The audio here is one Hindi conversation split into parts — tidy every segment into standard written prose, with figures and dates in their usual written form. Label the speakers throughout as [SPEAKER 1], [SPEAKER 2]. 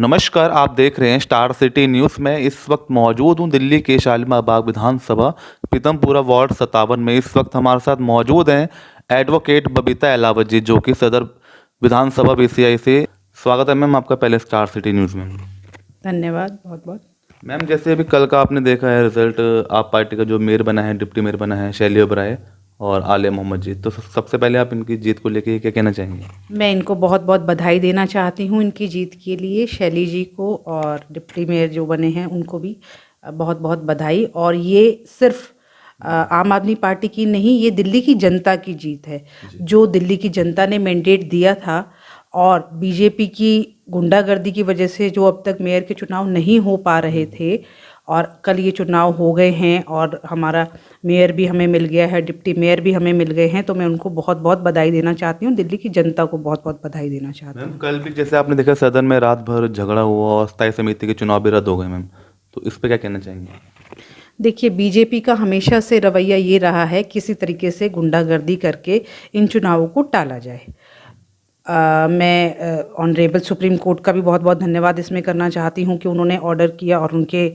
[SPEAKER 1] नमस्कार, आप देख रहे हैं स्टार सिटी न्यूज़। में इस वक्त मौजूद हूं दिल्ली के शालीमार बाग विधानसभा पीतमपुरा वार्ड 57 में। इस वक्त हमारे साथ मौजूद हैं एडवोकेट बबीता एलावत जी, जो कि सदर विधानसभा बीसीआई से। स्वागत है मैम आपका पहले स्टार सिटी न्यूज़ में।
[SPEAKER 2] धन्यवाद बहुत बहुत।
[SPEAKER 1] मैम, जैसे अभी कल का आपने देखा है रिजल्ट, आप पार्टी का जो मेयर बना है, डिप्टी मेयर बना है शैली ओबराय और आलिया मोहम्मद जी, तो सबसे पहले आप इनकी जीत को लेके क्या कहना चाहेंगे?
[SPEAKER 2] मैं इनको बहुत बहुत बधाई देना चाहती हूँ इनकी जीत के लिए, शैली जी को और डिप्टी मेयर जो बने हैं उनको भी बहुत बहुत बधाई। और ये सिर्फ आम आदमी पार्टी की नहीं, ये दिल्ली की जनता की जीत है। जो दिल्ली की जनता ने मैंडेट दिया था और बीजेपी की गुंडागर्दी की वजह से जो अब तक मेयर के चुनाव नहीं हो पा रहे थे, और कल ये चुनाव हो गए हैं और हमारा मेयर भी हमें मिल गया है, डिप्टी मेयर भी हमें मिल गए हैं, तो मैं उनको बहुत बहुत बधाई देना चाहती हूँ। दिल्ली की जनता को बहुत बहुत बधाई देना चाहती
[SPEAKER 1] मैम,
[SPEAKER 2] हूँ।
[SPEAKER 1] कल भी जैसे आपने देखा सदन में रात भर झगड़ा हुआ और स्थायी समिति के चुनाव भी रद्द हो गए मैम, तो इस पे क्या कहना चाहेंगे?
[SPEAKER 2] देखिए, बीजेपी का हमेशा से रवैया ये रहा है किसी तरीके से गुंडागर्दी करके इन चुनावों को टाला जाए। मैं ऑनरेबल सुप्रीम कोर्ट का भी बहुत बहुत धन्यवाद इसमें करना चाहती हूँ कि उन्होंने ऑर्डर किया और उनके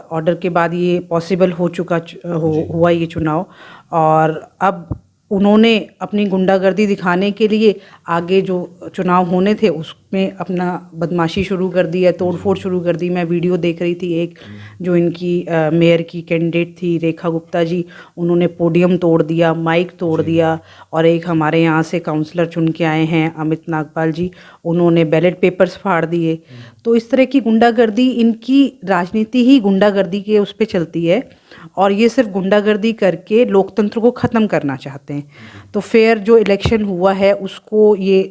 [SPEAKER 2] ऑर्डर के बाद ये पॉसिबल हो चुका हुआ ये चुनाव। और अब उन्होंने अपनी गुंडागर्दी दिखाने के लिए आगे जो चुनाव होने थे उसमें अपना बदमाशी शुरू कर दी है, तोड़फोड़ शुरू कर दी। मैं वीडियो देख रही थी, एक जो इनकी मेयर की कैंडिडेट थी रेखा गुप्ता जी, उन्होंने पोडियम तोड़ दिया, माइक तोड़ दिया। और एक हमारे यहाँ से काउंसलर चुन के आए हैं अमित नागपाल जी, उन्होंने बैलेट पेपर्स फाड़ दिए। तो इस तरह की गुंडागर्दी, इनकी राजनीति ही गुंडागर्दी के उस पर चलती है और ये सिर्फ गुंडागर्दी करके लोकतंत्र को ख़त्म करना चाहते हैं। तो फेयर जो इलेक्शन हुआ है उसको ये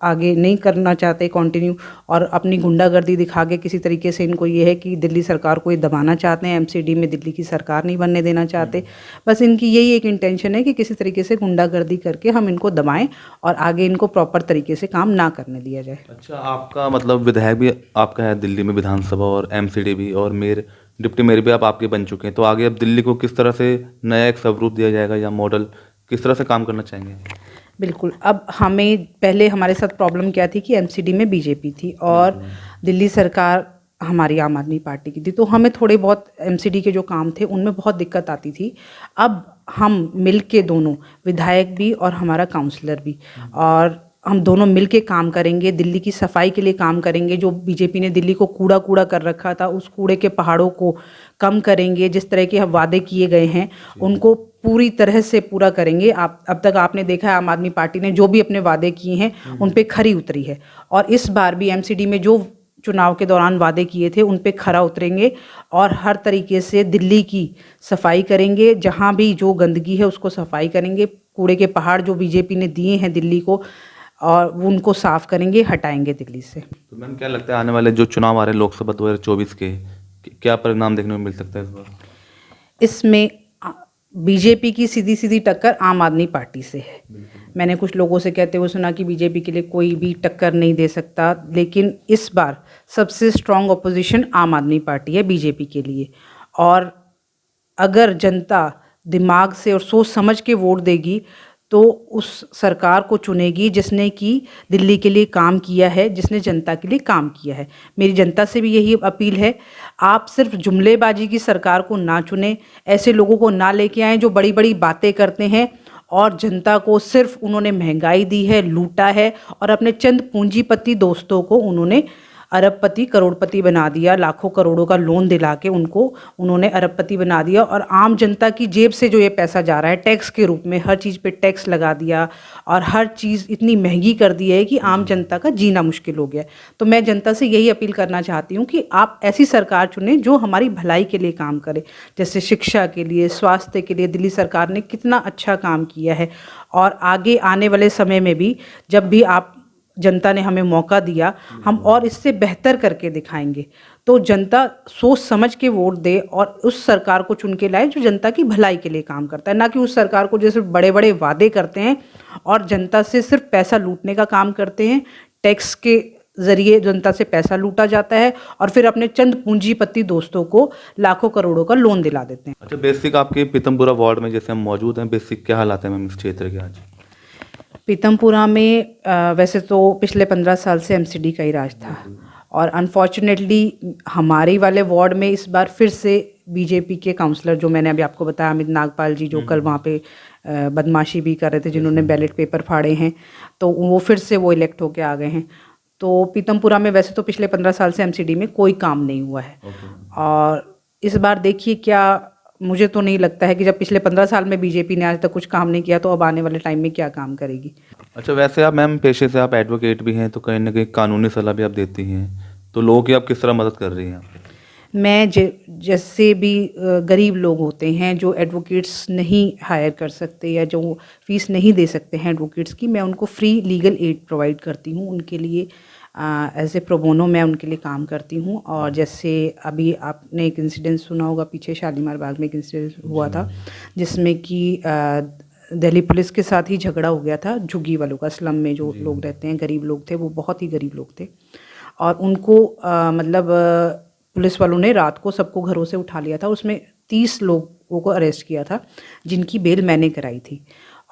[SPEAKER 2] आगे नहीं करना चाहते कंटिन्यू, और अपनी गुंडागर्दी दिखा के किसी तरीके से इनको ये है कि दिल्ली सरकार को ये दबाना चाहते हैं, एमसीडी में दिल्ली की सरकार नहीं बनने देना चाहते। बस इनकी यही एक इंटेंशन है कि किसी तरीके से गुंडागर्दी करके हम इनको दबाएं और आगे इनको प्रॉपर तरीके से काम ना करने दिया जाए।
[SPEAKER 1] अच्छा, आपका मतलब विधायक भी आपका है दिल्ली में विधानसभा, और एमसीडी भी, और मेयर डिप्टी मेयर भी आपके बन चुके हैं, तो आगे अब दिल्ली को किस तरह से नया एक स्वरूप दिया जाएगा या मॉडल किस तरह से काम करना चाहेंगे?
[SPEAKER 2] बिल्कुल। अब हमें पहले हमारे साथ प्रॉब्लम क्या थी कि एमसीडी में बीजेपी थी और दिल्ली सरकार हमारी आम आदमी पार्टी की थी, तो हमें थोड़े बहुत एमसीडी के जो काम थे उनमें बहुत दिक्कत आती थी। अब हम मिल के दोनों, विधायक भी और हमारा काउंसलर भी, और हम दोनों मिल के काम करेंगे, दिल्ली की सफाई के लिए काम करेंगे। जो बीजेपी ने दिल्ली को कूड़ा कूड़ा कर रखा था, उस कूड़े के पहाड़ों को कम करेंगे। जिस तरह के वादे किए गए हैं उनको पूरी तरह से पूरा करेंगे। आप अब तक आपने देखा है आम आदमी पार्टी ने जो भी अपने वादे किए हैं उन पे खरी उतरी है, और इस बार भी एमसीडी में जो चुनाव के दौरान वादे किए थे उन पे खरा उतरेंगे और हर तरीके से दिल्ली की सफाई करेंगे। जहाँ भी जो गंदगी है उसको सफाई करेंगे, कूड़े के पहाड़ जो बीजेपी ने दिए हैं दिल्ली को, और उनको साफ करेंगे, हटाएंगे दिल्ली से।
[SPEAKER 1] तो मैम, क्या लगता है आने वाले जो चुनाव आ रहे हैं लोकसभा 2024 के, क्या परिणाम देखने को मिल सकता है इस बार?
[SPEAKER 2] इसमें बीजेपी की सीधी सीधी टक्कर आम आदमी पार्टी से है। मैंने कुछ लोगों से कहते हुए सुना कि बीजेपी के लिए कोई भी टक्कर नहीं दे सकता, लेकिन इस बार सबसे स्ट्रांग ऑपोजिशन आम आदमी पार्टी है बीजेपी के लिए। और अगर जनता दिमाग से और सोच समझ के वोट देगी तो उस सरकार को चुनेगी जिसने कि दिल्ली के लिए काम किया है, जिसने जनता के लिए काम किया है। मेरी जनता से भी यही अपील है, आप सिर्फ जुमलेबाजी की सरकार को ना चुनें, ऐसे लोगों को ना लेके आएँ जो बड़ी बड़ी बातें करते हैं और जनता को सिर्फ उन्होंने महंगाई दी है, लूटा है, और अपने चंद पूंजीपति दोस्तों को उन्होंने अरबपति करोड़पति बना दिया। लाखों करोड़ों का लोन दिला के उनको उन्होंने अरबपति बना दिया, और आम जनता की जेब से जो ये पैसा जा रहा है टैक्स के रूप में, हर चीज़ पे टैक्स लगा दिया और हर चीज़ इतनी महंगी कर दी है कि आम जनता का जीना मुश्किल हो गया। तो मैं जनता से यही अपील करना चाहती हूँ कि आप ऐसी सरकार चुनें जो हमारी भलाई के लिए काम करे। जैसे शिक्षा के लिए, स्वास्थ्य के लिए दिल्ली सरकार ने कितना अच्छा काम किया है, और आगे आने वाले समय में भी जब भी आप जनता ने हमें मौका दिया, हम और इससे बेहतर करके दिखाएंगे। तो जनता सोच समझ के वोट दे और उस सरकार को चुन के लाए जो जनता की भलाई के लिए काम करता है, ना कि उस सरकार को जो सिर्फ बड़े बड़े वादे करते हैं और जनता से सिर्फ पैसा लूटने का काम करते हैं। टैक्स के ज़रिए जनता से पैसा लूटा जाता है और फिर अपने चंद पूंजीपति दोस्तों को लाखों करोड़ों का लोन दिला देते हैं।
[SPEAKER 1] अच्छा, बेसिक आपके पीतमपुरा वार्ड में जैसे हम मौजूद हैं, बेसिक क्या हालात हैं मैम इस क्षेत्र के आज?
[SPEAKER 2] पीतमपुरा में वैसे तो पिछले 15 साल से एमसीडी का ही राज था, और अनफॉर्चुनेटली हमारे वाले वार्ड में इस बार फिर से बीजेपी के काउंसलर, जो मैंने अभी आपको बताया, अमित नागपाल जी, जो कल वहाँ पे बदमाशी भी कर रहे थे, जिन्होंने बैलेट पेपर फाड़े हैं, तो वो फिर से वो इलेक्ट होके आ गए हैं। तो पीतमपुरा में वैसे तो पिछले 15 साल से एमसीडी में कोई काम नहीं हुआ है। और इस बार देखिए क्या, मुझे तो नहीं लगता है कि जब पिछले 15 साल में बीजेपी ने आज तक कुछ काम नहीं किया तो अब आने वाले टाइम में क्या काम करेगी।
[SPEAKER 1] अच्छा, वैसे आप मैम पेशे से आप एडवोकेट भी हैं, तो कहीं ना कहीं कानूनी सलाह भी आप देती हैं, तो लोगों की आप किस तरह मदद कर रही हैं?
[SPEAKER 2] मैं जैसे भी गरीब लोग होते हैं जो एडवोकेट्स नहीं हायर कर सकते या जो फीस नहीं दे सकते हैं एडवोकेट्स की, मैं उनको फ्री लीगल एड प्रोवाइड करती हूँ। उनके लिए एज ए प्रोबोनो मैं उनके लिए काम करती हूँ। और जैसे अभी आपने एक इंसिडेंट सुना होगा, पीछे शालीमार बाग में एक इंसिडेंट हुआ था जिसमें कि दिल्ली पुलिस के साथ ही झगड़ा हो गया था झुग्गी वालों का। स्लम में जो लोग रहते हैं, गरीब लोग थे, वो बहुत ही गरीब लोग थे, और उनको पुलिस वालों ने रात को सबको घरों से उठा लिया था। उसमें 30 लोगों को अरेस्ट किया था जिनकी बेल मैंने कराई थी।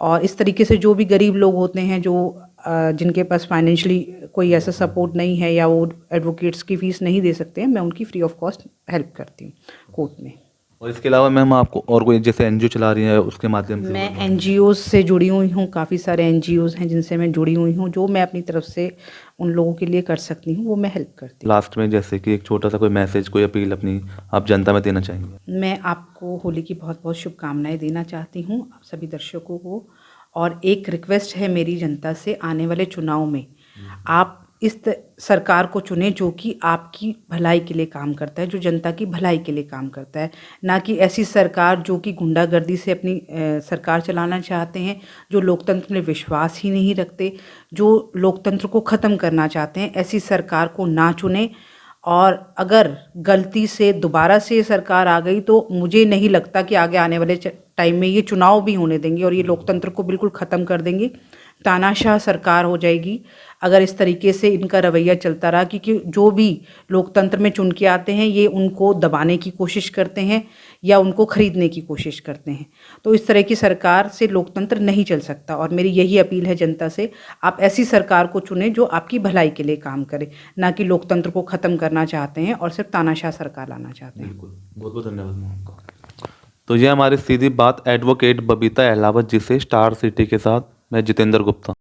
[SPEAKER 2] और इस तरीके से जो भी गरीब लोग होते हैं, जो जिनके पास फाइनेंशियली कोई ऐसा सपोर्ट नहीं है या वो एडवोकेट्स की फ़ीस नहीं दे सकते हैं, मैं उनकी फ्री ऑफ कॉस्ट हेल्प करती हूँ कोर्ट में।
[SPEAKER 1] और इसके अलावा मैम आपको और कोई जैसे एनजीओ चला रही है उसके माध्यम से?
[SPEAKER 2] मैं एनजीओज़ से जुड़ी हुई हूँ, काफ़ी सारे एनजीओज़ हैं जिनसे मैं जुड़ी हुई हूँ, जो मैं अपनी तरफ से उन लोगों के लिए कर सकती हूँ वो मैं हेल्प करती हूँ।
[SPEAKER 1] लास्ट में जैसे कि एक छोटा सा कोई मैसेज, कोई अपील अपनी आप जनता में देना चाहेंगे?
[SPEAKER 2] मैं आपको होली की बहुत बहुत शुभकामनाएं देना चाहती हूँ, आप सभी दर्शकों को। और एक रिक्वेस्ट है मेरी जनता से, आने वाले चुनाव में आप इस सरकार को चुनें जो कि आपकी भलाई के लिए काम करता है, जो जनता की भलाई के लिए काम करता है, ना कि ऐसी सरकार जो कि गुंडागर्दी से अपनी सरकार चलाना चाहते हैं, जो लोकतंत्र में विश्वास ही नहीं रखते, जो लोकतंत्र को ख़त्म करना चाहते हैं। ऐसी सरकार को ना चुनें। और अगर गलती से दोबारा से ये सरकार आ गई तो मुझे नहीं लगता कि आगे आने वाले टाइम में ये चुनाव भी होने देंगे और ये लोकतंत्र को बिल्कुल ख़त्म कर देंगे। तानाशाह सरकार हो जाएगी अगर इस तरीके से इनका रवैया चलता रहा, क्योंकि जो भी लोकतंत्र में चुन के आते हैं ये उनको दबाने की कोशिश करते हैं या उनको खरीदने की कोशिश करते हैं। तो इस तरह की सरकार से लोकतंत्र नहीं चल सकता। और मेरी यही अपील है जनता से, आप ऐसी सरकार को चुनें जो आपकी भलाई के लिए काम करे, ना कि लोकतंत्र को ख़त्म करना चाहते हैं और सिर्फ तानाशाह सरकार लाना चाहते हैं।
[SPEAKER 1] बिल्कुल, बहुत बहुत धन्यवाद मैम आपका। तो ये हमारी सीधी बात एडवोकेट बबीता अहलावत जी से, स्टार सिटी के साथ मैं जितेंद्र गुप्ता।